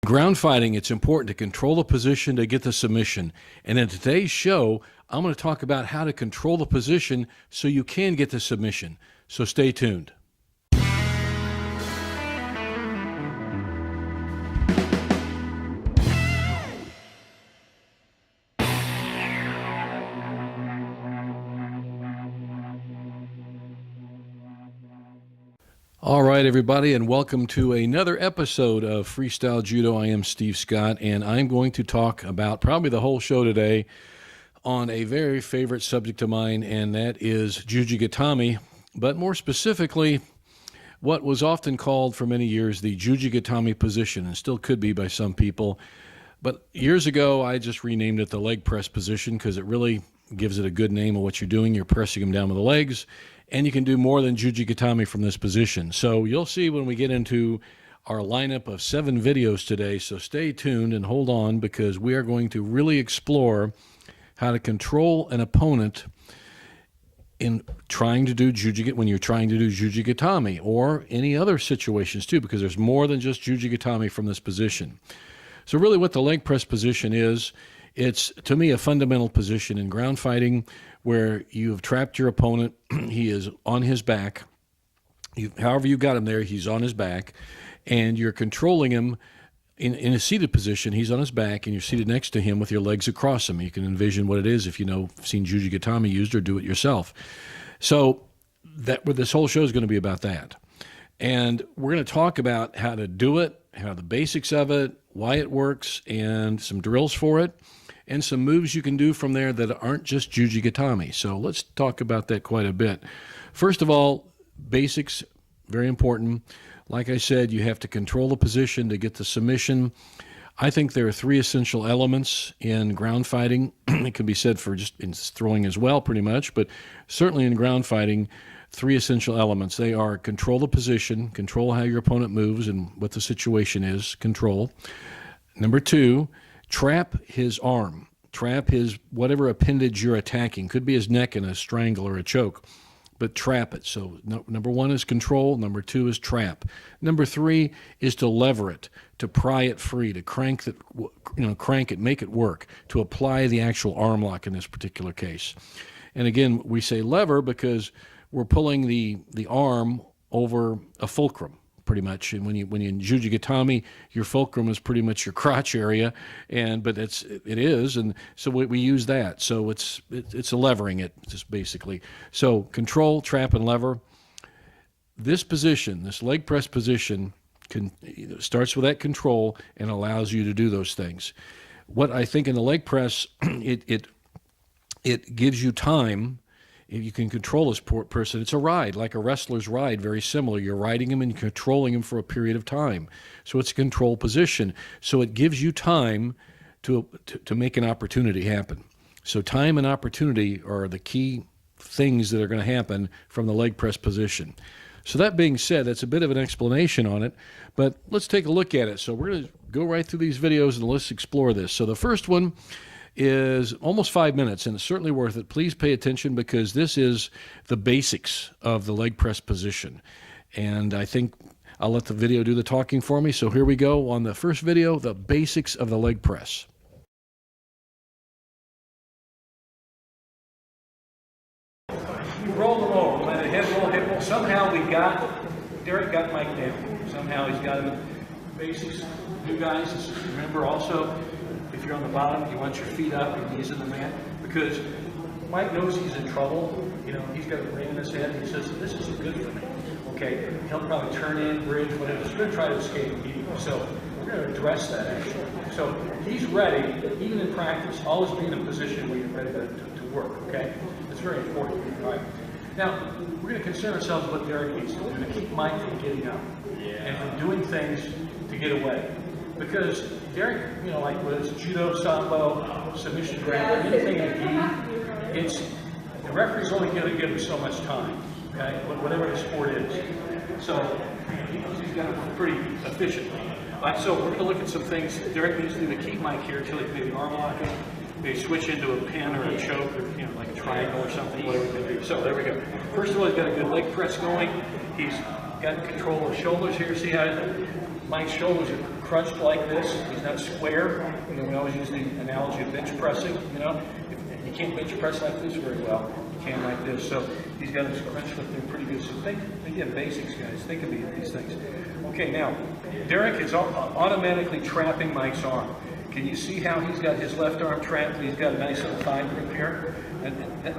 Ground fighting, it's important to control the position to get the submission. And in today's show, I'm going to talk about how to control the position so you can get the submission. So stay tuned. All right, everybody, and welcome to another episode of Freestyle Judo. I am Steve Scott, and I'm going to talk about probably the whole show today on a very favorite subject of mine, and that is Juji Gatame, but more specifically, what was often called for many years the Juji Gatame position, and still could be by some people. But years ago, I just renamed it the leg press position because it really gives it a good name of what you're doing. You're pressing them down with the legs, and you can do more than Juji Gatame from this position. So you'll see when we get into our lineup of 7 videos today, so stay tuned and hold on because we are going to really explore how to control an opponent in trying to do when you're trying to do Juji Gatame or any other situations too, because there's more than just Juji Gatame from this position. So really what the leg press position is, it's, to me, a fundamental position in ground fighting where you have trapped your opponent. He is on his back. However you got him there, he's on his back, and you're controlling him in a seated position. He's on his back, and you're seated next to him with your legs across him. You can envision what it is if you've seen Juji Gatame used or do it yourself. So this whole show is going to be about that. And we're going to talk about how to do it, how the basics of it, why it works, and some drills for it, and some moves you can do from there that aren't just Juji Gatame. So let's talk about that quite a bit. First of all, basics, very important. Like I said, you have to control the position to get the submission. I think there are 3 essential elements in ground fighting. It can be said for just in throwing as well, pretty much, but certainly in ground fighting, 3 essential elements. They are control the position, control how your opponent moves and what the situation is, control. Number 2, trap his arm, trap his whatever appendage you're attacking. Could be his neck in a strangle or a choke, but trap it. So number 1 is control. Number 2 is trap. Number 3 is to lever it, to pry it free, to crank it, make it work, to apply the actual arm lock in this particular case. And again, we say lever because we're pulling the arm over a fulcrum, pretty much. And when you in Juji Gatame, your fulcrum is pretty much your crotch area, but it is, and so we use that. So it's a levering it, just basically. So control, trap, and lever. This position, this leg press position, starts with that control and allows you to do those things. What I think in the leg press, it gives you time. If you can control this person, it's a ride, like a wrestler's ride, very similar. You're riding him and you're controlling him for a period of time. So it's a control position. So it gives you time to make an opportunity happen. So time and opportunity are the key things that are going to happen from the leg press position. So that being said, that's a bit of an explanation on it, but let's take a look at it. So we're going to go right through these videos and let's explore this. So the first one is almost 5 minutes, and it's certainly worth it. Please pay attention because this is the basics of the leg press position. And I think I'll let the video do the talking for me. So here we go on the first video, the basics of the leg press. You roll them over, let it head roll. Somehow Derek got Mike down. Somehow he's got him. Basics, you guys, remember also, if you're on the bottom, you want your feet up, your knees in the mat, because Mike knows he's in trouble. He's got a ring in his head, and he says, this isn't good for me. Okay, he'll probably turn in, bridge, whatever. He's going to try to escape immediately. So we're going to address that, actually. So he's ready, even in practice, always be in a position where you're ready to work, okay? It's very important, all right? Now, we're going to concern ourselves with what Derek needs to do to keep Mike from getting up and from doing things to get away. Because Derek, like whether it's judo, sambo, submission, grappling, anything in gi, the referee's only going to give him so much time, okay? Whatever the sport is. So he's got it pretty efficiently. All right, so we're going to look at some things Derek needs to do to keep Mike here until he can maybe arm lock him, maybe switch into a pin or a choke, or like a triangle or something, whatever it can be. So there we go. First of all, he's got a good leg press going. He's got control of shoulders here. See how Mike's shoulders are crunched like this. He's not square. You know, we always use the analogy of bench pressing. You know, if you can't bench press like this very well. You can like this. So he's got his crunch foot there pretty good. So think, again, basics, guys. Think of these things. Okay, now, Derek is automatically trapping Mike's arm. Can you see how he's got his left arm trapped? He's got a nice little thigh grip here.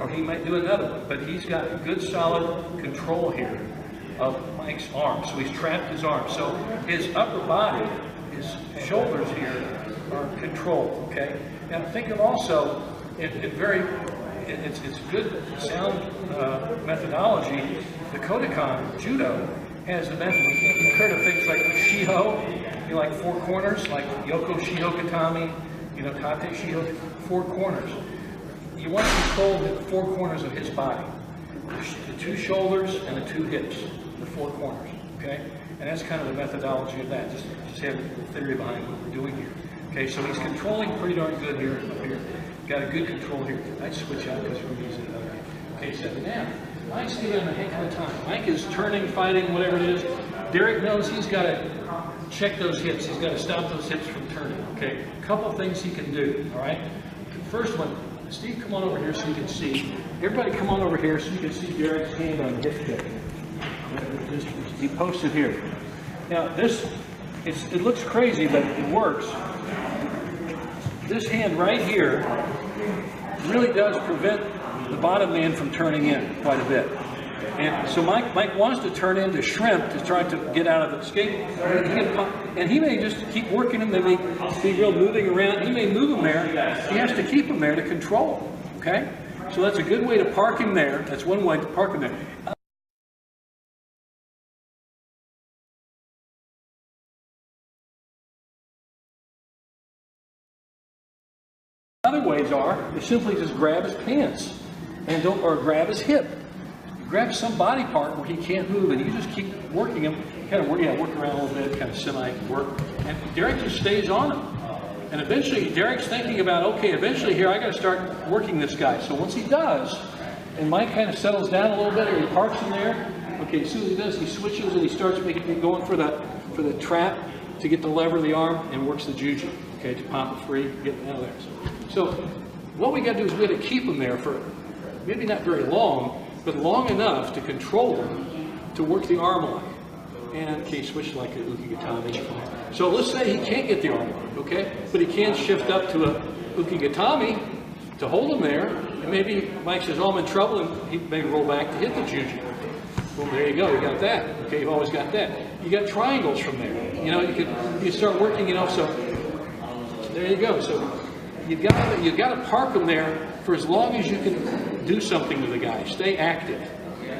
Or he might do another one. But he's got a good, solid control here of Mike's arm. So he's trapped his arm. So his upper body, his shoulders here are controlled, okay? Now think of also, it's good, sound methodology. The Kodokan Judo has the method. You've heard of things like Shiho, like four corners, like Yoko Shiho Gatame, you know, Kate Shiho, four corners. You want to control the four corners of his body. The two shoulders and the two hips, the four corners, okay? And that's kind of the methodology of that. Just have the theory behind what we're doing here. Okay, so he's controlling pretty darn good here, up here. Got a good control here. I switch out because we're using it. Okay, so now, Mike's giving him a heck of a time. Mike is turning, fighting, whatever it is. Derek knows he's got to check those hips. He's got to stop those hips from turning, okay? A couple things he can do, all right? First one, Steve, come on over here so you can see. Everybody come on over here so you can see Derek's hand on the hip check. He posted here. Now this, it looks crazy, but it works. This hand right here really does prevent the bottom man from turning in quite a bit. And so Mike wants to turn into shrimp to try to get out of the escape. And he may just keep working him. They may be real moving around. He may move him there. He has to keep him there to control him. Okay? So that's a good way to park him there. That's one way to park him there. Other ways are simply just grab his pants and or grab his hip. Grab some body part where he can't move, and you just keep working him, kind of work around a little bit, kind of semi-work, and Derek just stays on him. And eventually, Derek's thinking about, okay, eventually here I got to start working this guy. So once he does, and Mike kind of settles down a little bit, or he parks him there. Okay, as soon as he does, he switches and he starts going for the trap to get the lever of the arm and works the juji. Okay, to pop it free, get it out of there. So what we got to do is we got to keep him there for maybe not very long, but long enough to control him, to work the arm lock. And, okay, switch like a Uki Gatame. So let's say he can't get the arm lock, okay? But he can shift up to a Uki Gatame to hold him there. And maybe Mike says, oh, I'm in trouble, and he may roll back to hit the juji. Well, there you go, you got that. Okay, you've always got that. You got triangles from there. You know, you start working, you know, so there you go. So you've got to park them there for as long as you can do something to the guy. Stay active.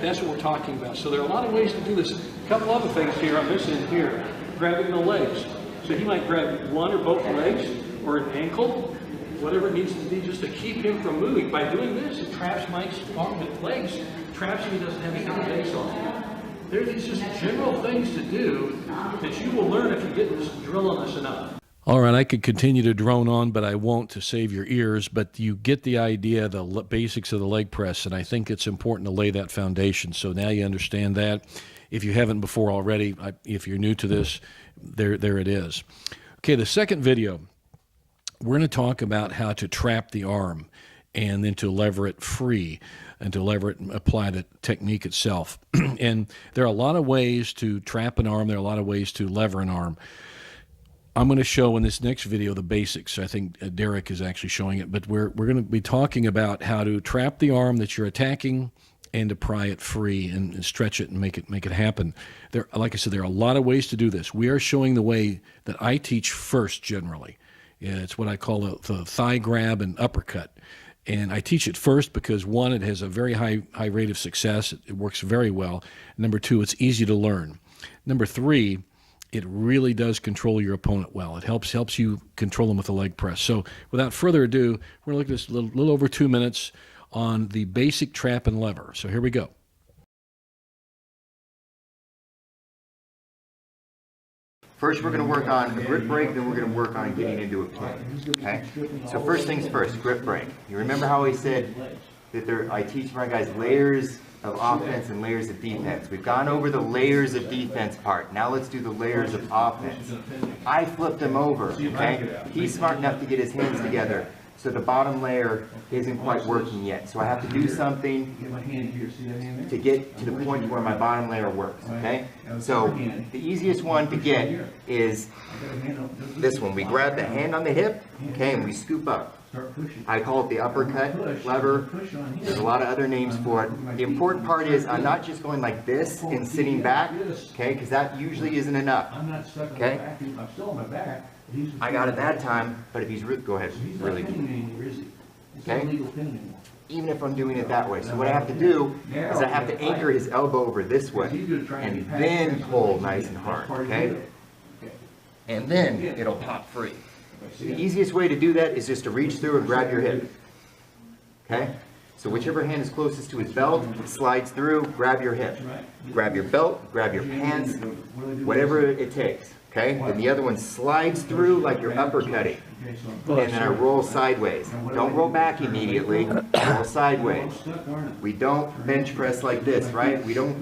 That's what we're talking about. So there are a lot of ways to do this. A couple other things here I'm missing here. Grabbing the legs. So he might grab one or both legs or an ankle, whatever it needs to be, just to keep him from moving. By doing this, it traps Mike's arm with legs, traps him, he doesn't have any base on him. There are these just general things to do that you will learn if you get this drill on this enough. All right, I could continue to drone on, but I won't to save your ears. But you get the idea, the basics of the leg press, and I think it's important to lay that foundation. So now you understand that. If you haven't before already, if you're new to this, there it is. Okay, the second video, we're going to talk about how to trap the arm and then to lever it free and to lever it and apply the technique itself. And there are a lot of ways to trap an arm. There are a lot of ways to lever an arm. I'm going to show in this next video the basics. I think Derek is actually showing it, but we're going to be talking about how to trap the arm that you're attacking and to pry it free and stretch it and make it happen. Like I said, there are a lot of ways to do this. We are showing the way that I teach first generally. It's what I call the thigh grab and uppercut. And I teach it first because, one, it has a very high rate of success. It works very well. Number two, it's easy to learn. Number three, it really does control your opponent well. It helps you control them with the leg press. So without further ado, we're going to look at this little over 2 minutes on the basic trap and lever. So here we go. First, we're going to work on a grip break, then we're going to work on getting into a kick. Okay? So first things first, grip break. You remember how I said that I teach my guys layers of offense and layers of defense. We've gone over the layers of defense part. Now let's do the layers of offense. I flipped him over, okay? He's smart enough to get his hands together, so the bottom layer isn't quite working yet. So I have to do something to get to the point where my bottom layer works, okay? So the easiest one to get is this one. We grab the hand on the hip, okay, and we scoop up. I call it the uppercut lever. There's a lot of other names for it. The important part is I'm not just going like this and sitting back, okay, because that usually isn't enough, okay? I got it that time, but if he's go ahead, really, okay? Even if I'm doing it that way. So what I have to do is I have to anchor his elbow over this way and then pull nice and hard, okay? And then it'll pop free. The easiest way to do that is just to reach through and grab your hip, okay? So whichever hand is closest to his belt, slides through, grab your hip. Grab your belt, grab your pants, whatever it takes, okay? Then the other one slides through like you're uppercutting. And then I roll sideways. Don't roll back immediately, roll sideways. We don't bench press like this, right? We don't,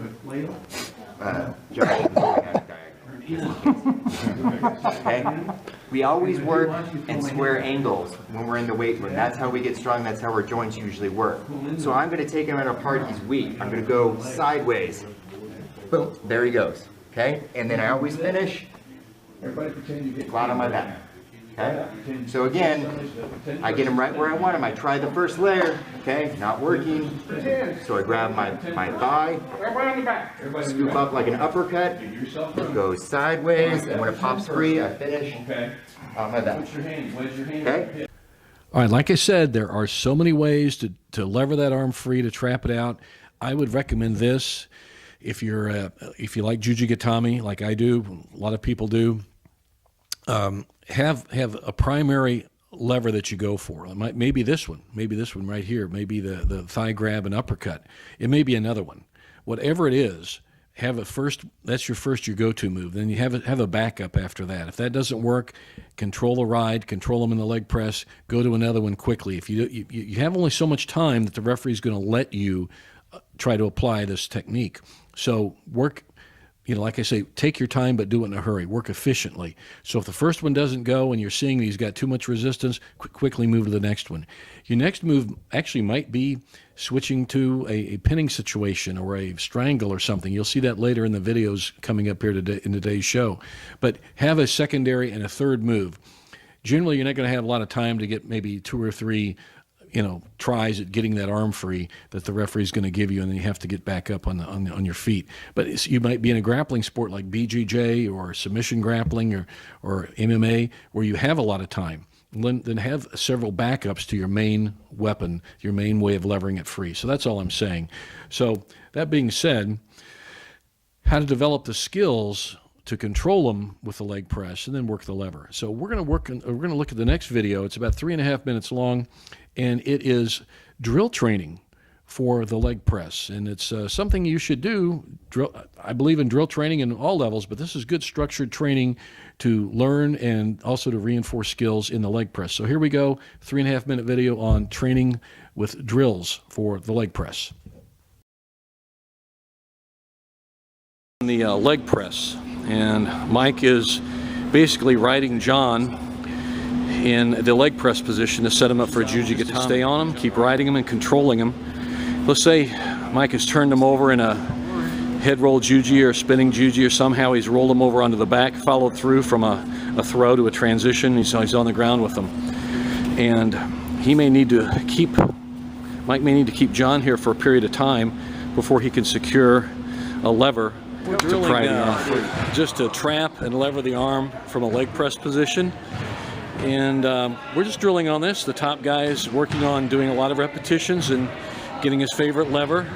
okay? We always work in square angles when we're in the weight room. That's how we get strong. That's how our joints usually work. So I'm going to take him at a part he's weak. I'm going to go sideways. Boom. There he goes. Okay? And then I always finish flat on my back. Okay? So again, I get him right where I want him. I try the first layer. Okay? Not working. So I grab my thigh, scoop up like an uppercut, go sideways, and when it pops free, I finish on my back. Okay? All right, like I said, there are so many ways to lever that arm free, to trap it out. I would recommend this if you like Juji Gatame, like I do, a lot of people do. Have a primary lever that you go for. It might, maybe this one right here, maybe the thigh grab and uppercut. It may be another one. Whatever it is, have a first. That's your go-to move. Then you have a backup after that. If that doesn't work, control the ride, control them in the leg press. Go to another one quickly. If you have only so much time that the referee is going to let you try to apply this technique. So work. Like I say, take your time, but do it in a hurry. Work efficiently. So if the first one doesn't go and you're seeing that he's got too much resistance, quickly move to the next one. Your next move actually might be switching to a pinning situation or a strangle or something. You'll see that later in the videos coming up here today in today's show. But have a secondary and a third move. Generally, you're not going to have a lot of time to get maybe 2 or 3 tries at getting that arm free that the referee's going to give you, and then you have to get back up on your feet. But you might be in a grappling sport like BJJ or submission grappling or MMA where you have a lot of time. Then have several backups to your main weapon, your main way of levering it free. So that's all I'm saying. So that being said, how to develop the skills to control them with the leg press and then work the lever. So we're going to look at the next video. It's about 3.5 minutes long, and it is drill training for the leg press. And it's something you should do. I believe in drill training in all levels, but this is good structured training to learn and also to reinforce skills in the leg press. So here we go, 3.5 minute video on training with drills for the leg press. The leg press, and Mike is basically riding John in the leg press position to set him up for a Juji Gatame. Stay on him, keep riding him and controlling him. Let's say Mike has turned him over in a head roll Juji or spinning Juji, or somehow he's rolled him over onto the back, followed through from a throw to a transition. He's on the ground with them. And Mike may need to keep John here for a period of time before he can secure a lever to pry the arm free. Just to trap and lever the arm from a leg press position. And we're just drilling on this. The top guy is working on doing a lot of repetitions and getting his favorite lever.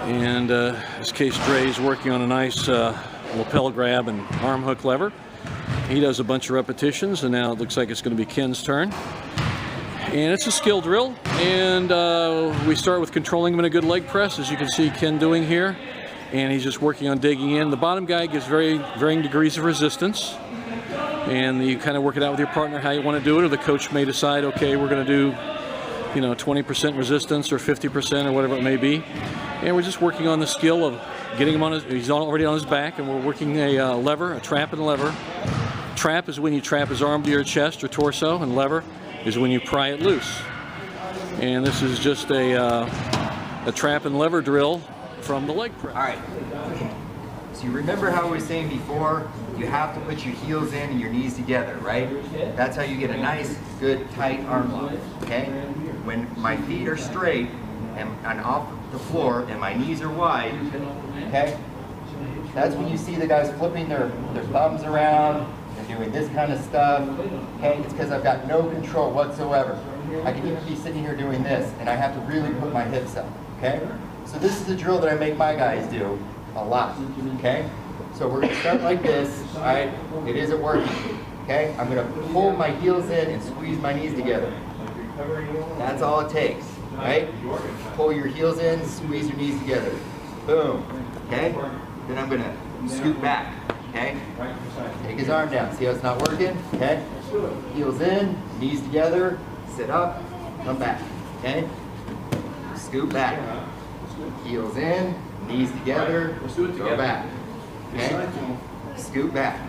And in this case, Dre's working on a nice lapel grab and arm hook lever. He does a bunch of repetitions, and now it looks like it's going to be Ken's turn. And it's a skill drill, and we start with controlling him in a good leg press, as you can see Ken doing here. And he's just working on digging in. The bottom guy gives varying degrees of resistance. And you kind of work it out with your partner how you want to do it, or the coach may decide, okay, we're going to do 20% resistance or 50% or whatever it may be. And we're just working on the skill of getting him on his, he's already on his back, and we're working a lever, a trap and lever. Trap is when you trap his arm to your chest or torso, and lever is when you pry it loose. And this is just a trap and lever drill from the leg press. All right. So you remember how I was saying before, you have to put your heels in and your knees together, right? That's how you get a nice, good, tight arm lock, okay? When my feet are straight and off the floor and my knees are wide, okay? That's when you see the guys flipping their thumbs around and doing this kind of stuff, okay? It's because I've got no control whatsoever. I can even be sitting here doing this, and I have to really put my hips up, okay? So this is a drill that I make my guys do a lot, okay? So we're gonna start like this, all right? It isn't working, okay? I'm gonna pull my heels in and squeeze my knees together. That's all it takes, right? Pull your heels in, squeeze your knees together. Boom, okay? Then I'm gonna scoot back, okay? Take his arm down, see how it's not working, okay? Heels in, knees together, sit up, come back, okay? Scoot back. Heels in, knees together, go back, okay? Scoot back.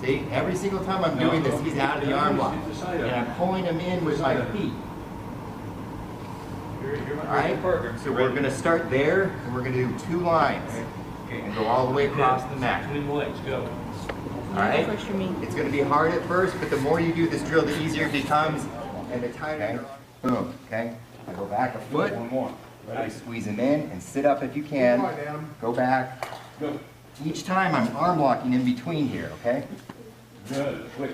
See, every single time I'm doing this, he's out of the arm lock, and I'm pulling him in with my feet. All right, so we're gonna start there, and we're gonna do 2 lines, and go all the way across the mat. All right, it's gonna be hard at first, but the more you do this drill, the easier it becomes, and the tighter. Boom, okay? I go back a foot. One more. I squeeze him in and sit up if you can. Go back. Each time I'm arm locking in between here, okay? Good. Switch.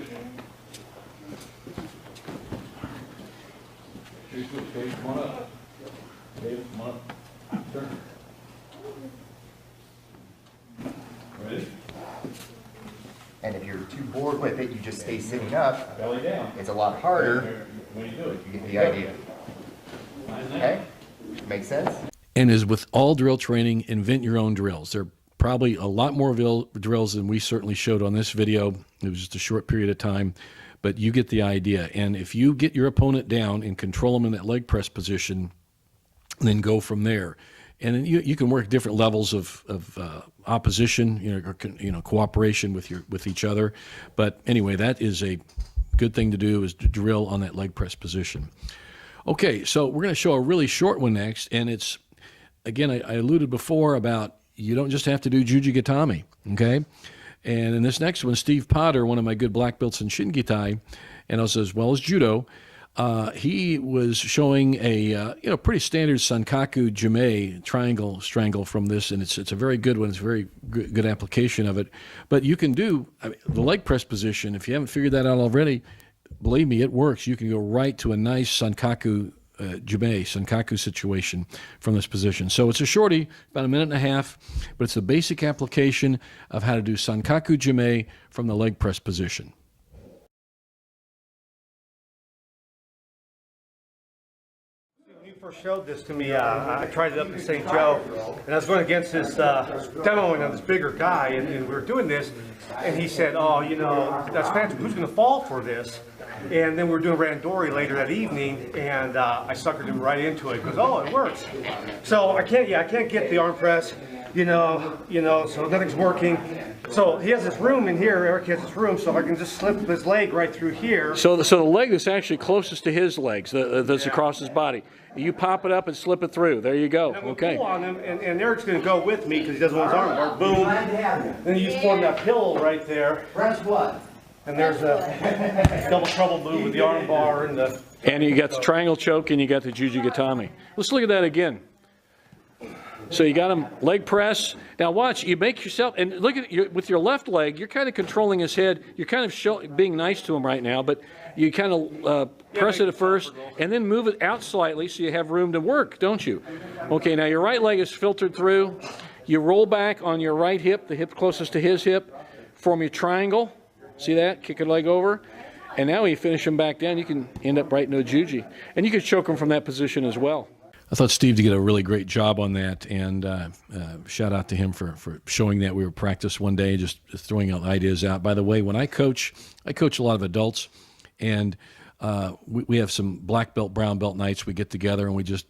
Come on up. Dave, come on up. Turn. Ready? And if you're too bored with it, you just stay sitting up. Belly down. It's a lot harder. When you do it, You get the idea. Okay? Makes sense? And as with all drill training, invent your own drills. There are probably a lot more drills than we certainly showed on this video. It was just a short period of time, but you get the idea. And if you get your opponent down and control them in that leg press position, then go from there. And then you can work different levels of opposition, or cooperation with each other. But anyway, that is a good thing to do, is to drill on that leg press position. Okay, so we're going to show a really short one next, and it's, again, I alluded before about you don't just have to do Juji Gatame, okay? And in this next one, Steve Potter, one of my good black belts in Shingitai, and also as well as Judo, he was showing a pretty standard Sankaku Jime triangle strangle from this, and it's a very good one. It's a very good application of it. But you can do the leg press position. If you haven't figured that out already, believe me, it works. You can go right to a nice Sankaku Jime, Sankaku situation from this position. So it's a shorty, about 1.5 minutes, but it's the basic application of how to do Sankaku Jime from the leg press position. When you first showed this to me, I tried it up in St. Joe, and I was going against this demoing of this bigger guy, and we were doing this, and he said, "Oh, that's fantastic. Who's going to fall for this?" And then we were doing randori later that evening, and I suckered him right into it. He goes, "Oh, it works." So I can't get the arm press, so nothing's working. So he has this room in here. Eric has this room, so I can just slip his leg right through here. So the leg that's actually closest to his legs, that's across his body, you pop it up and slip it through. There you go. And Okay. pull on him, and Eric's going to go with me because he doesn't want his arm guard. Boom. Then you just form that pillow right there. Press what? And there's a double trouble move with the arm bar and the... And you got the triangle choke, and you got the Juji Gatame. Let's look at that again. So you got him leg press. Now watch, you make yourself, and look at with your left leg, you're kind of controlling his head. You're kind of being nice to him right now, but you kind of press it at first, and then move it out slightly so you have room to work, don't you? Okay, now your right leg is filtered through. You roll back on your right hip, the hip closest to his hip, form your triangle. See that? Kick your leg over. And now when you finish him back down, you can end up right into a juji. And you can choke him from that position as well. I thought Steve did a really great job on that, and shout out to him for showing that. We were practice one day, just throwing ideas out. By the way, when I coach a lot of adults, and we have some black belt, brown belt nights. We get together and we just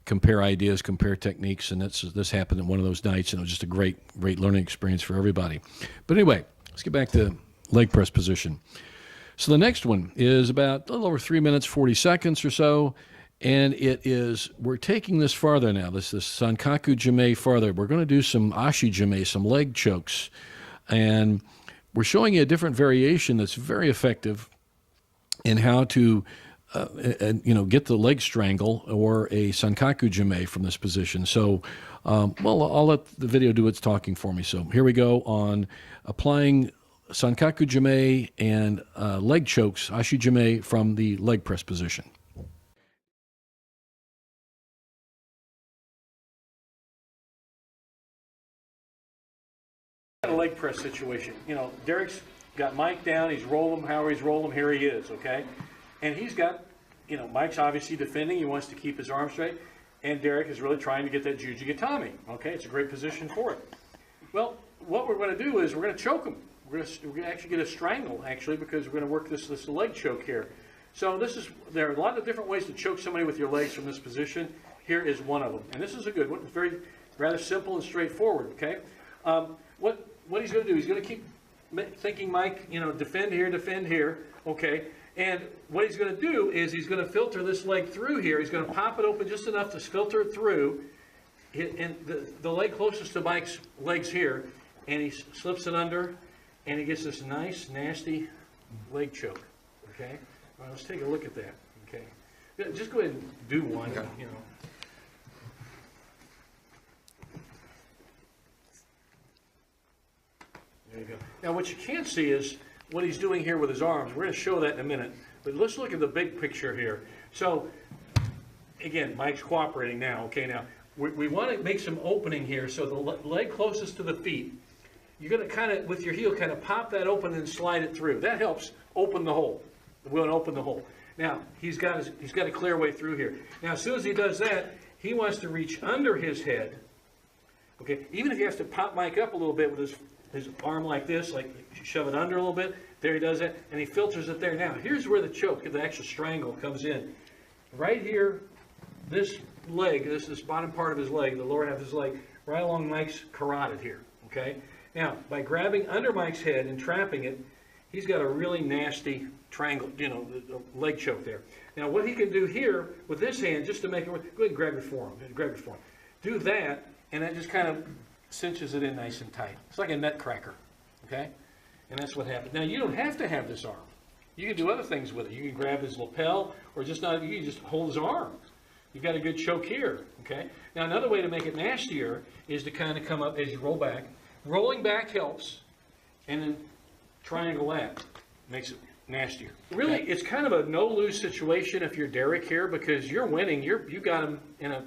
compare ideas, compare techniques, and this happened at one of those nights, and it was just a great learning experience for everybody. But anyway, let's get back to leg press position. So the next one is about a little over 3 minutes, 40 seconds or so, and we're taking this farther now, this Sankaku Jime farther. We're going to do some Ashi Jime, some leg chokes, and we're showing you a different variation that's very effective in how to get the leg strangle or a Sankaku Jime from this position. So, I'll let the video do its talking for me. So here we go on applying Sankaku Jime and leg chokes, Ashi Jime, from the leg press position. A leg press situation. Derek's got Mike down. He's rolled him. However he's rolled him, here he is, okay? And he's got, Mike's obviously defending. He wants to keep his arm straight. And Derek is really trying to get that Juji Gatame, okay? It's a great position for it. Well, what we're going to do is we're going to choke him. We're going to actually get a strangle, actually, because we're going to work this leg choke here. So there are a lot of different ways to choke somebody with your legs from this position. Here is one of them. And this is a good one. It's rather simple and straightforward, okay? What he's going to do, he's going to keep thinking, Mike, defend here, okay? And what he's going to do is he's going to filter this leg through here. He's going to pop it open just enough to filter it through. And the leg closest to Mike's legs here, and he slips it under, and he gets this nice, nasty leg choke, okay? All right, let's take a look at that, okay? Just go ahead and do one, There you go. Now, what you can't see is what he's doing here with his arms. We're going to show that in a minute. But let's look at the big picture here. So, again, Mike's cooperating now. Okay, now, we want to make some opening here. So the leg closest to the feet, you're going to kind of, with your heel, kind of pop that open and slide it through. That helps open the hole. We want to open the hole. Now, he's got a clear way through here. Now, as soon as he does that, he wants to reach under his head. Okay, even if he has to pop Mike up a little bit with his arm like this, like shove it under a little bit. There he does that, and he filters it there. Now, here's where the choke, the actual strangle, comes in. Right here, this leg, this bottom part of his leg, the lower half of his leg, right along Mike's carotid here, okay? Now, by grabbing under Mike's head and trapping it, he's got a really nasty triangle, the leg choke there. Now, what he can do here with this hand, just to make it work, go ahead and grab your forearm. Do that, and that just kind of cinches it in nice and tight. It's like a nut cracker, okay? And that's what happens. Now, you don't have to have this arm. You can do other things with it. You can grab his lapel, or you can just hold his arm. You've got a good choke here, okay? Now, another way to make it nastier is to kind of come up as you roll back. Rolling back helps, and then triangle that makes it nastier. Really, it's kind of a no-lose situation if you're Derek here, because you're winning. You got him in a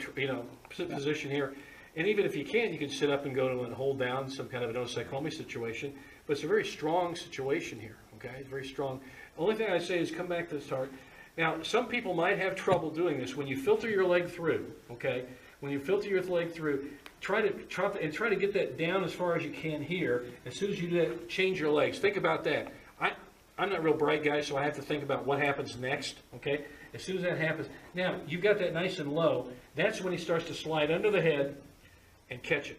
position here. And even if you can't, you can sit up and go to and hold down some kind of a no-psychomi situation. But it's a very strong situation here, okay? It's very strong. The only thing I say is come back to the start. Now, some people might have trouble doing this. When you filter your leg through, okay? When you filter your leg through, try to get that down as far as you can here. As soon as you do that, change your legs. Think about that. I'm not a real bright guy, so I have to think about what happens next, okay? As soon as that happens, now, you've got that nice and low. That's when he starts to slide under the head and catch it.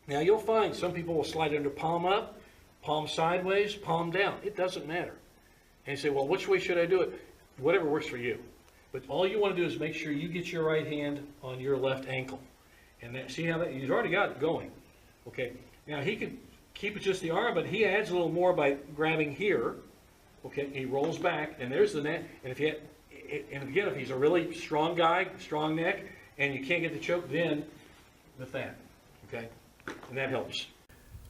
Now, you'll find some people will slide under palm up, palm sideways, palm down. It doesn't matter. And you say, well, which way should I do it? Whatever works for you. But all you want to do is make sure you get your right hand on your left ankle. And that, see how that, he's already got it going. Okay. Now, he could keep it just the arm, but he adds a little more by grabbing here. Okay. He rolls back, and there's the neck. And if he's a really strong guy, strong neck, and you can't get the choke, then with that. Okay. And that helps.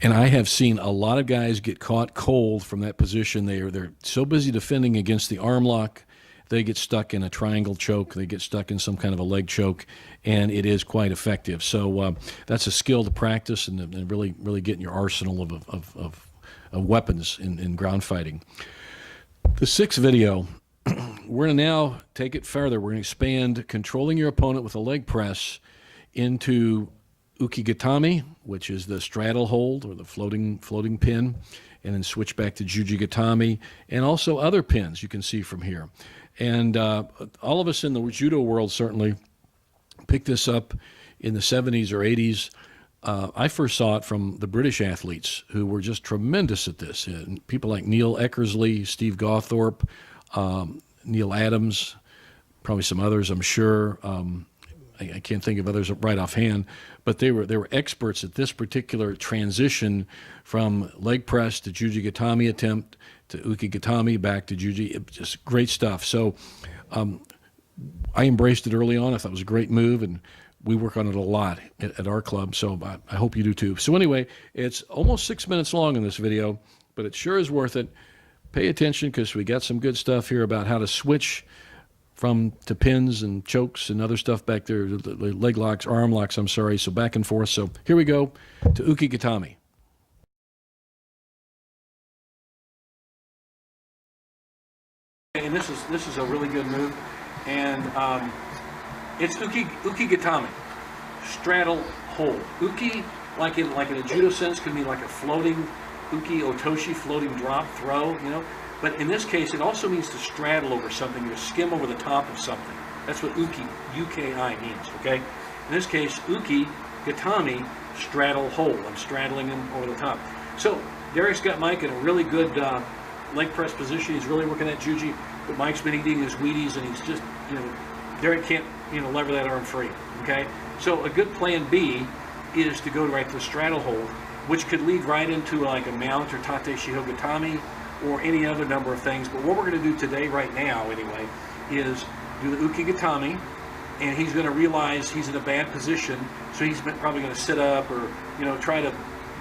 And I have seen a lot of guys get caught cold from that position. They're so busy defending against the arm lock, they get stuck in a triangle choke. They get stuck in some kind of a leg choke, and it is quite effective. So that's a skill to practice and really get in your arsenal of weapons in ground fighting. The sixth video, we're going to now take it further. We're going to expand controlling your opponent with a leg press into Uki Gatame, which is the straddle hold or the floating pin, and then switch back to Juji Gatame, and also other pins you can see from here. And all of us in the judo world certainly picked this up in the 70s or 80s. I first saw it from the British athletes who were just tremendous at this. People like Neil Eckersley, Steve Gawthorpe, Neil Adams, probably some others, I'm sure. I can't think of others right offhand, but they were experts at this particular transition from leg press to Juji Gatame attempt to Uki Gatame back to Juji. Just great stuff. So I embraced it early on. I thought it was a great move, and we work on it a lot at our club, so I hope you do too. So anyway, it's almost 6 minutes long in this video, but it sure is worth it. Pay attention because we got some good stuff here about how to switch to pins and chokes and other stuff back there, the leg locks, arm locks, I'm sorry, so back and forth. So here we go to Uki Gatame. And this is a really good move, and it's Uki Gatame, straddle hold. Uki, like in a judo sense, could mean like a floating Uki otoshi, floating drop throw, you know. But in this case, it also means to straddle over something, to skim over the top of something. That's what Uki, U-K-I, means, okay? In this case, Uki Gatame, straddle hold. I'm straddling him over the top. So Derek's got Mike in a really good leg press position. He's really working that Juji, but Mike's been eating his Wheaties, and he's just, you know, Derek can't, you know, lever that arm free, okay? So a good plan B is to go right to the straddle hold, which could lead right into like a mount or tate shiho gatame or any other number of things. But what we're going to do today, right now anyway, is do the Uki Gatame, and he's going to realize he's in a bad position, so he's probably going to sit up or, you know, try to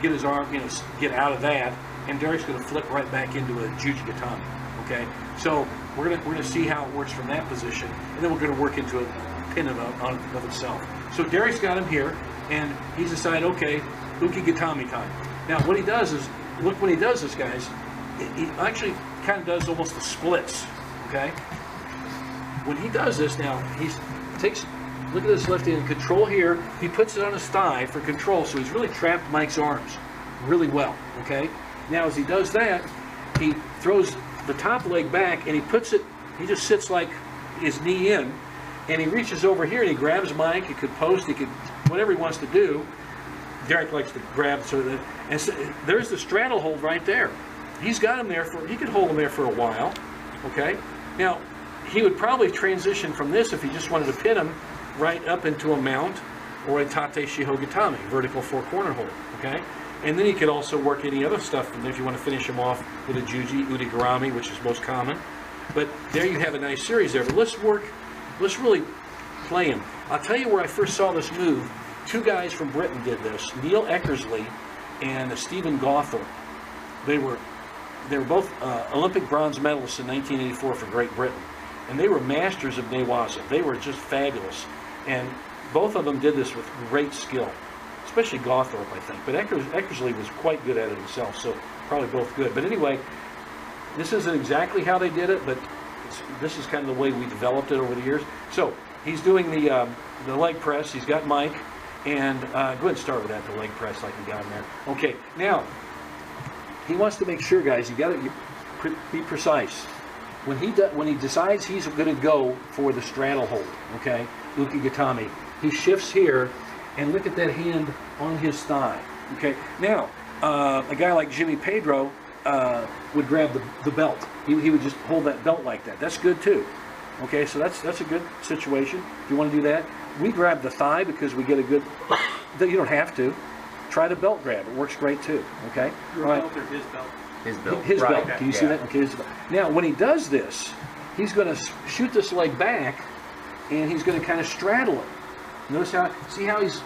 get his arm, you know, get out of that, and Derek's going to flip right back into a Juji Gatame, okay? So we're gonna see how it works from that position, and then we're going to work into a pin of itself. So Derek's got him here, and he's decided, okay, Uki Gatame time. Now what he does is, look, when he does this, guys, he actually kind of does almost the splits, okay? When he does this, now he takes, look at this left hand control here, he puts it on his thigh for control, so he's really trapped Mike's arms really well, okay? Now as he does that, he throws the top leg back and he puts it, he just sits like his knee in, and he reaches over here and he grabs Mike. He could post, he could, whatever he wants to do. Derek likes to grab, and so there's the straddle hold right there. He's got him there he could hold him there for a while, okay? Now, he would probably transition from this if he just wanted to pin him right up into a mount or a tate shiho gatame, vertical four corner hold, okay? And then he could also work any other stuff from there if you want to finish him off with a Juji Udigarami, which is most common. But there you have a nice series there. But let's really play him. I'll tell you where I first saw this move. Two guys from Britain did this, Neil Eckersley and Stephen Gawthorpe. They were both Olympic bronze medalists in 1984 for Great Britain, and they were masters of Newaza. They were just fabulous, and both of them did this with great skill, especially Gawthorpe, I think. But Eckersley was quite good at it himself, so probably both good. But anyway, this isn't exactly how they did it, but this is kind of the way we developed it over the years. So he's doing the leg press. He's got Mike. And go ahead and start with that, the leg press, like we got in there. Okay, now, he wants to make sure, guys, you got to be precise. When he decides he's going to go for the straddle hold, okay, Uki Gatame, he shifts here, and look at that hand on his thigh, okay? Now, a guy like Jimmy Pedro would grab the belt. He would just hold that belt like that. That's good, too. Okay, so that's a good situation if you want to do that. We grab the thigh because we get a good, you don't have to. Try the belt grab. It works great too, okay? Your belt or his belt? His belt. His right. belt. Can you see that? Okay, his belt. Now, when he does this, he's going to shoot this leg back, and he's going to kind of straddle it. Notice see how he's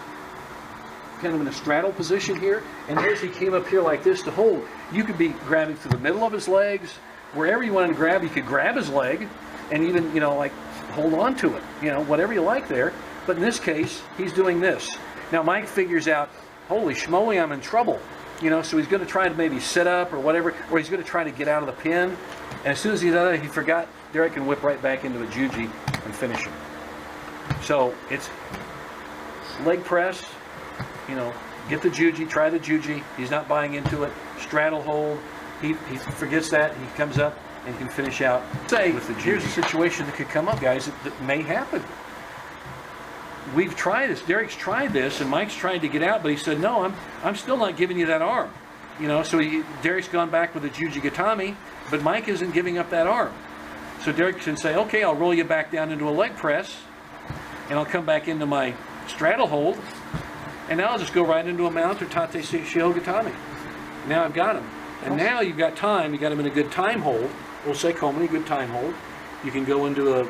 kind of in a straddle position here? And notice he came up here like this to hold. You could be grabbing through the middle of his legs. Wherever you wanted to grab, you could grab his leg and even, you know, like hold on to it. You know, whatever you like there. But in this case, he's doing this. Now Mike figures out, holy schmoly, I'm in trouble. You know, so he's going to try to maybe sit up or whatever, or he's going to try to get out of the pin. And as soon as he does that, he forgot, Derek can whip right back into a Juji and finish him. So it's leg press, you know, get the Juji, try the Juji. He's not buying into it. Straddle hold, he forgets that, he comes up and can finish out with the juji. Here's a situation that could come up, guys, that may happen. We've tried this. Derek's tried this, and Mike's tried to get out, but he said, no, I'm still not giving you that arm. You know, so Derek's gone back with a Juji Gatame, but Mike isn't giving up that arm. So Derek can say, okay, I'll roll you back down into a leg press, and I'll come back into my straddle hold, and now I'll just go right into a mount or tate shio gatame. Now I've got him. And now you've got time, you got him in a good time hold. We'll say Komani, good time hold. You can go into a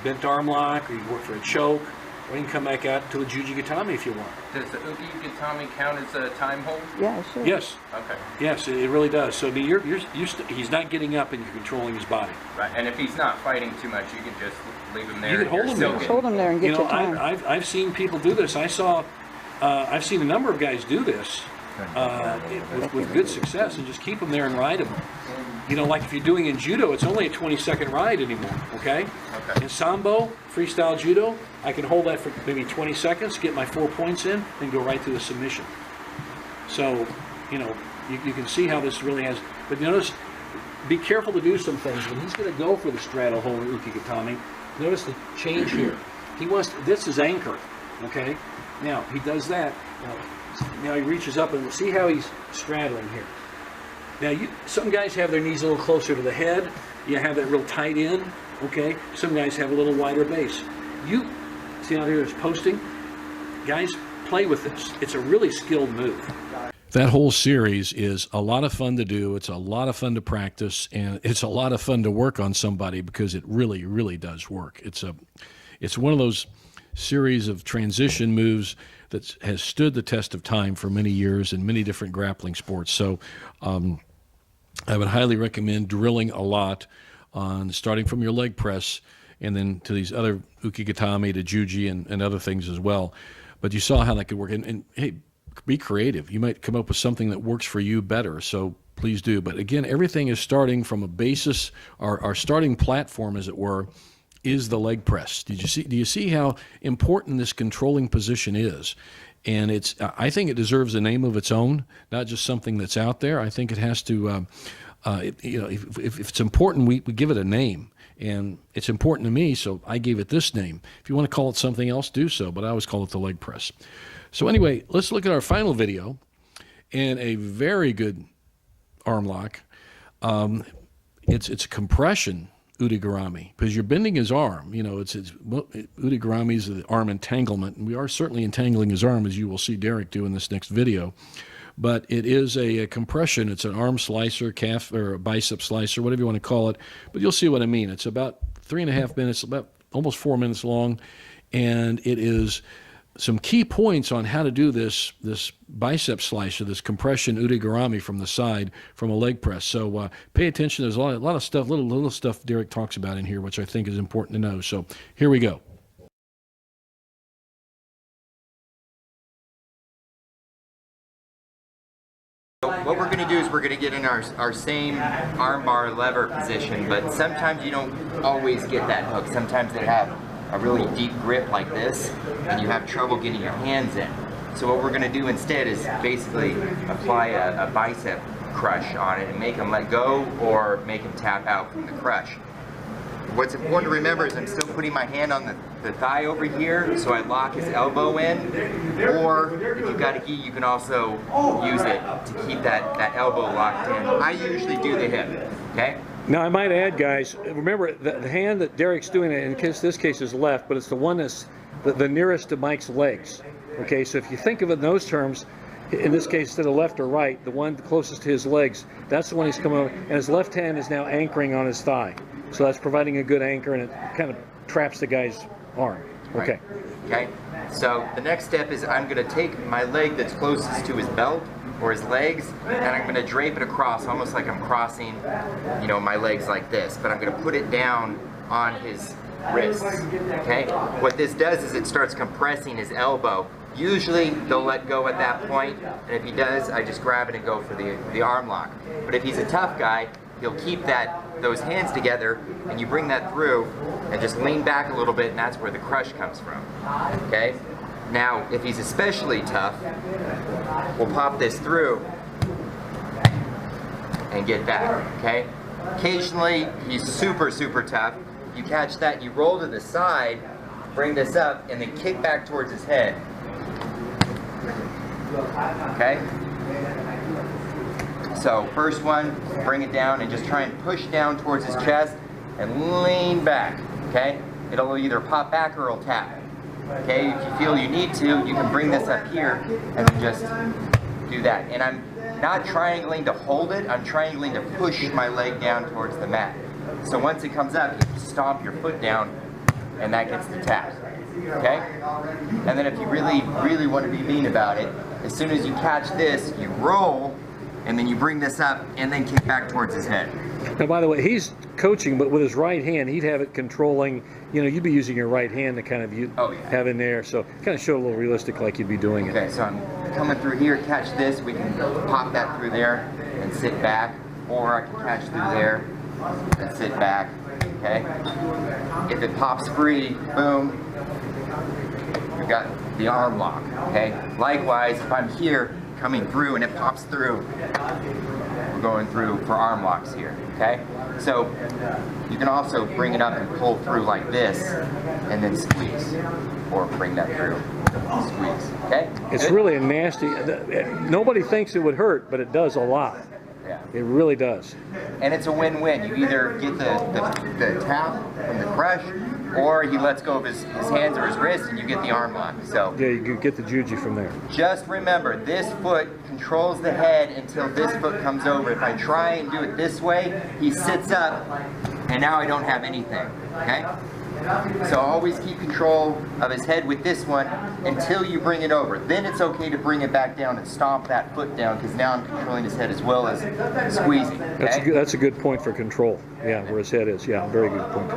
bent arm lock, or you can work for a choke, or you can come back out to a Juji Gatame if you want. Does the Uki Gatame count as a time hold? Yeah, sure. Yes. Okay. Yes, it really does. So he's not getting up and you're controlling his body. Right, and if he's not fighting too much, you can just leave him there. You can hold him there. Hold him there and get You know, your time. I've seen people do this. I've seen a number of guys do this with good success, and just keep them there and ride them. You know, like if you're doing in judo, it's only a 20-second ride anymore, okay? Okay. In Sambo, freestyle judo, I can hold that for maybe 20 seconds, get my 4 points in, and go right to the submission. So, you know, you can see how this really has, but notice, be careful to do some things. When he's going to go for the straddle hold in Uki Gatame, notice the change here. He wants, this is anchor, okay? Now, he does that. Now he reaches up, and see how he's straddling here. Now, some guys have their knees a little closer to the head. You have that real tight in, okay? Some guys have a little wider base. You see out here, it's posting. Guys, play with this. It's a really skilled move. That whole series is a lot of fun to do. It's a lot of fun to practice, and it's a lot of fun to work on somebody because it really, really does work. It's one of those series of transition moves that has stood the test of time for many years in many different grappling sports. So I would highly recommend drilling a lot on starting from your leg press and then to these other Uki Gatame to Juji and other things as well. But you saw how that could work. And hey, be creative. You might come up with something that works for you better. So please do. But again, everything is starting from a basis. Our starting platform, as it were, is the leg press. Do you see how important this controlling position is? And I think it deserves a name of its own, not just something that's out there. I think it has to, if it's important, we give it a name. And it's important to me, so I gave it this name. If you want to call it something else, do so, but I always call it the leg press. So anyway, let's look at our final video and a very good arm lock. It's a compression udigarami, because you're bending his arm. You know, udigarami is the arm entanglement, and we are certainly entangling his arm, as you will see Derek do in this next video. But it is a compression. It's an arm slicer, calf or a bicep slicer, whatever you want to call it. But you'll see what I mean. It's about 3.5 minutes, about almost 4 minutes long, and it is some key points on how to do this bicep slicer, this compression udigarami from the side from a leg press. So pay attention. There's a lot of stuff, little stuff Derek talks about in here, which I think is important to know. So here we go. What we're going to do is we're going to get in our same armbar lever position, but sometimes you don't always get that hook. Sometimes they have a really deep grip like this, and you have trouble getting your hands in. So what we're going to do instead is basically apply a bicep crush on it and make them let go or make them tap out from the crush. What's important to remember is I'm still putting my hand on the thigh over here, so I lock his elbow in, or if you've got a gi, you can also use it to keep that elbow locked in. I usually do the hip, okay? Now, I might add, guys, remember the hand that Derek's doing in this case is left, but it's the one that's the nearest to Mike's legs. Okay, so if you think of it in those terms, in this case, to the left or right, the one closest to his legs, that's the one he's coming over, and his left hand is now anchoring on his thigh. So that's providing a good anchor, and it kind of traps the guy's arm. Okay. Okay, so the next step is I'm going to take my leg that's closest to his belt or his legs, and I'm going to drape it across, almost like I'm crossing, you know, my legs like this, but I'm going to put it down on his wrists, okay? What this does is it starts compressing his elbow. Usually they'll let go at that point, and if he does, I just grab it and go for the arm lock. But if he's a tough guy, he'll keep those hands together, and you bring that through and just lean back a little bit, and that's where the crush comes from, okay? Now, if he's especially tough, we'll pop this through, and get that, okay? Occasionally, he's super, super tough. You catch that, you roll to the side, bring this up, and then kick back towards his head. Okay? So, first one, bring it down and just try and push down towards his chest and lean back, okay? It'll either pop back or it'll tap. Okay, if you feel you need to, you can bring this up here and then just do that. And I'm not triangling to hold it, I'm triangling to push my leg down towards the mat. So once it comes up, you stomp your foot down and that gets the tap. Okay? And then if you really, really want to be mean about it, as soon as you catch this, you roll and then you bring this up and then kick back towards his head. Now, by the way, he's coaching, but with his right hand, he'd have it controlling. You know, you'd be using your right hand to kind of have in there, so kind of show a little realistic like you'd be doing it. Okay, so I'm coming through here, catch this, we can pop that through there and sit back, or I can catch through there and sit back, okay? If it pops free, boom, we've got the arm lock, okay? Likewise, if I'm here, coming through and it pops through, we're going through for arm locks here, okay? So you can also bring it up and pull through like this and then squeeze, or bring that through, squeeze, okay? It's really a nasty, nobody thinks it would hurt, but it does a lot. Yeah. It really does. And it's a win-win. You either get the tap from the crush, or he lets go of his hands or his wrist and you get the arm lock. So Yeah, you get the juji from there. just remember, this foot controls the head until this foot comes over. If I try and do it this way, he sits up and now I don't have anything, okay? So always keep control of his head with this one until you bring it over. Then it's okay to bring it back down and stomp that foot down, because now I'm controlling his head as well as squeezing. Okay? That's a good point for control. Yeah, where his head is. Yeah, very good point.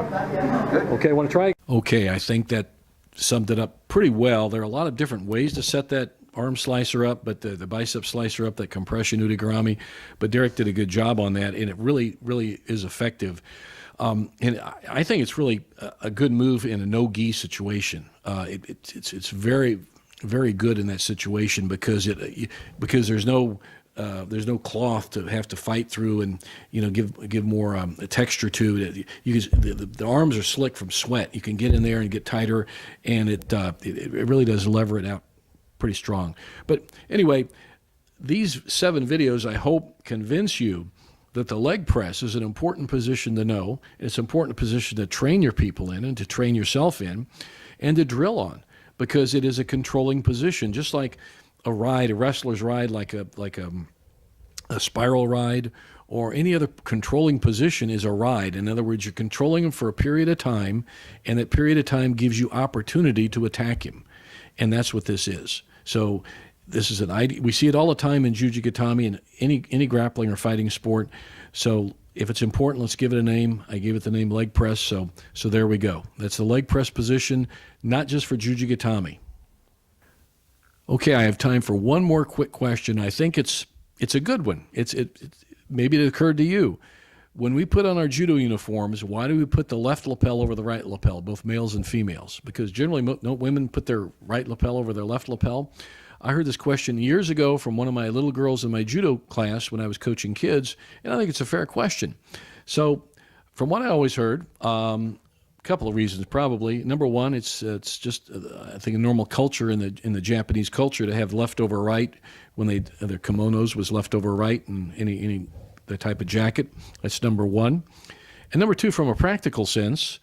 Good. Okay, want to try? Okay, I think that summed it up pretty well. There are a lot of different ways to set that arm slicer up, but the bicep slicer up, that compression udigarami. But Derek did a good job on that, and it really, really is effective. And I think it's really a good move in a no-gi situation. It's very, very good in that situation because there's no cloth to have to fight through and give more texture to it. The arms are slick from sweat. You can get in there and get tighter, and it really does lever it out pretty strong. But anyway, these 7 videos I hope convince you that the leg press is an important position to know. It's an important position to train your people in and to train yourself in and to drill on, because it is a controlling position, just like a wrestler's ride, like a spiral ride, or any other controlling position is a ride. In other words, you're controlling him for a period of time, and that period of time gives you opportunity to attack him. And that's what this is. So this is an idea. We see it all the time in Juji Gatame and any grappling or fighting sport. So if it's important, let's give it a name. I gave it the name leg press. So there we go. That's the leg press position, not just for Juji Gatame. Okay, I have time for one more quick question. I think it's a good one. Maybe it occurred to you. When we put on our judo uniforms, why do we put the left lapel over the right lapel, both males and females? Because generally women put their right lapel over their left lapel. I heard this question years ago from one of my little girls in my judo class when I was coaching kids, and I think it's a fair question. So from what I always heard, a couple of reasons probably. Number one, it's just I think a normal culture in the Japanese culture to have leftover right when their kimonos was leftover right and any the type of jacket. That's number one. And number two, from a practical sense,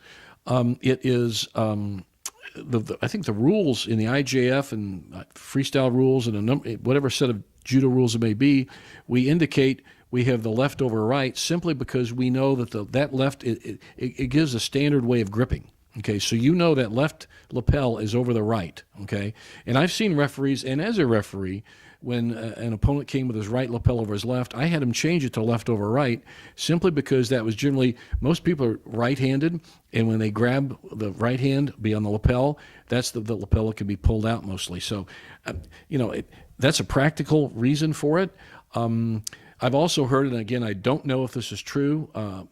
it is I think the rules in the IJF and freestyle rules and whatever set of judo rules it may be, we indicate we have the left over right simply because we know that that left, it gives a standard way of gripping. Okay, so that left lapel is over the right, okay? And I've seen referees, and as a referee, when an opponent came with his right lapel over his left, I had him change it to left over right simply because that was generally, most people are right-handed, and when they grab the right hand, be on the lapel, that's the lapel that can be pulled out mostly. So, that's a practical reason for it. I've also heard, and again, I don't know if this is true.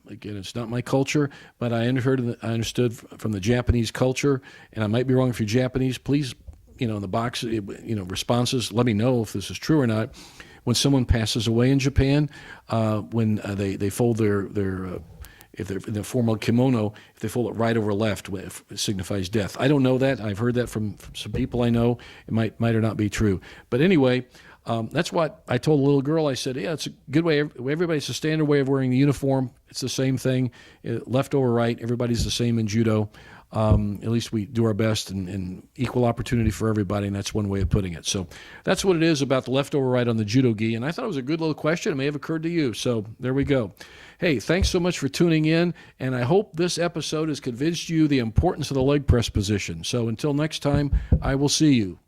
Again, it's not my culture, but I understood from the Japanese culture, and I might be wrong if you're Japanese. Please, in the box, responses, let me know if this is true or not. when someone passes away in Japan, when they fold their if they're in the formal kimono, if they fold it right over left, it signifies death. I don't know that. I've heard that from some people I know. It might or not be true. But anyway, that's what I told a little girl. I said, yeah, it's a good way. Everybody's a standard way of wearing the uniform. It's the same thing, left over right. Everybody's the same in judo. At least we do our best and equal opportunity for everybody, and that's one way of putting it. So that's what it is about the left over right on the judo gi, and I thought it was a good little question. It may have occurred to you, so there we go. Hey, thanks so much for tuning in, and I hope this episode has convinced you the importance of the leg press position. So until next time, I will see you.